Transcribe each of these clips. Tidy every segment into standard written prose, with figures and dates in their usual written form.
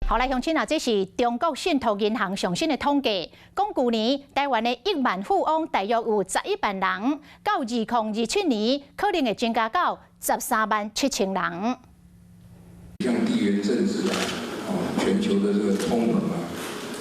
好来，乡亲啊，这是中国信托银行上新的统计，讲去年台湾的亿万富翁大约有11万人，到2027年可能会增加到13.7万人。像地缘政治啊，全球的这个通膨啊。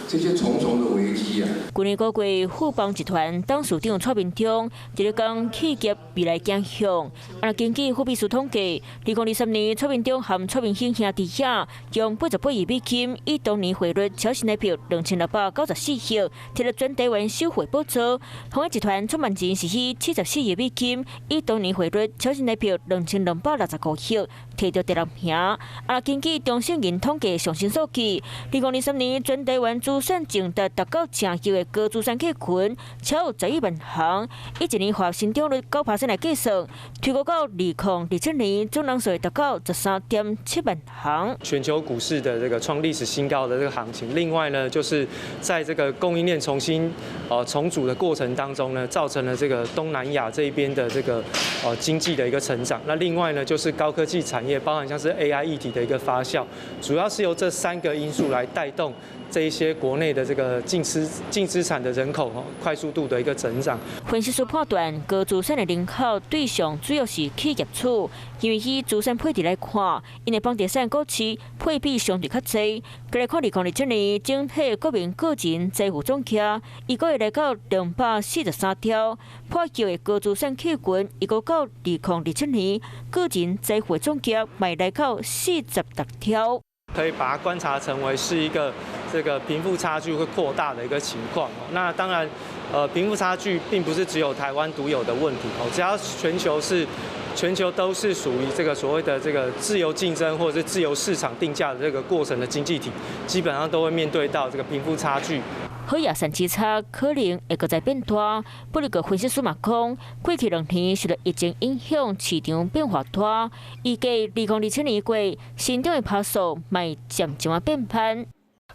这些重重的危机啊！去年5月，富邦集团董事长蔡明忠伫咧讲企业未来走向。根据货币署统计，2023年蔡明忠和蔡明兴兄弟俩用88亿美金，以当年汇率超新台币2694亿，摕到全台湾首回补助。鸿海集团出门前是以74亿美金，以当年汇率超新台币2265亿，摕到第6名。根据中信银统计上新数据，2023年全台湾资产净值达到正亿的高资产客群，超有11万行，以一年化成长率9%来计算，推估到2027年总人数会达到13.7万行。全球股市的这个创历史新高的这个行情，另外呢，就是在这个供应链重新重组的过程当中呢，造成了这个东南亚这一边的这个经济的一个成长。那另外呢，就是高科技产业，包含像是 AI 议题的一个发酵，主要是由这3个因素来带动。 这一些国内的这个净资产的人口快速度的一个增长。分析师判断，高资产的人口对象主要是企业主，因为以资产配置来看，因为房地产股市配比相对较低。再来看2027年整体国民个人财富总额，伊个会来到243条，破旧的高资产客群，伊个到2027年个人财富总额卖来到46条。 可以把它观察成为是一个这个贫富差距会扩大的一个情况。那当然，贫富差距并不是只有台湾独有的问题哦，只要全球都是属于这个所谓的这个自由竞争或者是自由市场定价的这个过程的经济体，基本上都会面对到这个贫富差距。 好亚产之差可能会搁再变大，不过分析师嘛讲，过去2年受到疫情影响，市场变化大，预计2027年过成长的爬速卖渐渐变慢。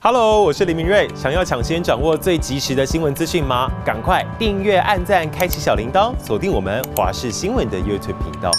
Hello， 我是林明瑞，想要抢先掌握最及时的新闻资讯吗？赶快订阅、按赞、开启小铃铛，锁定我们华视新闻的 YouTube 频道。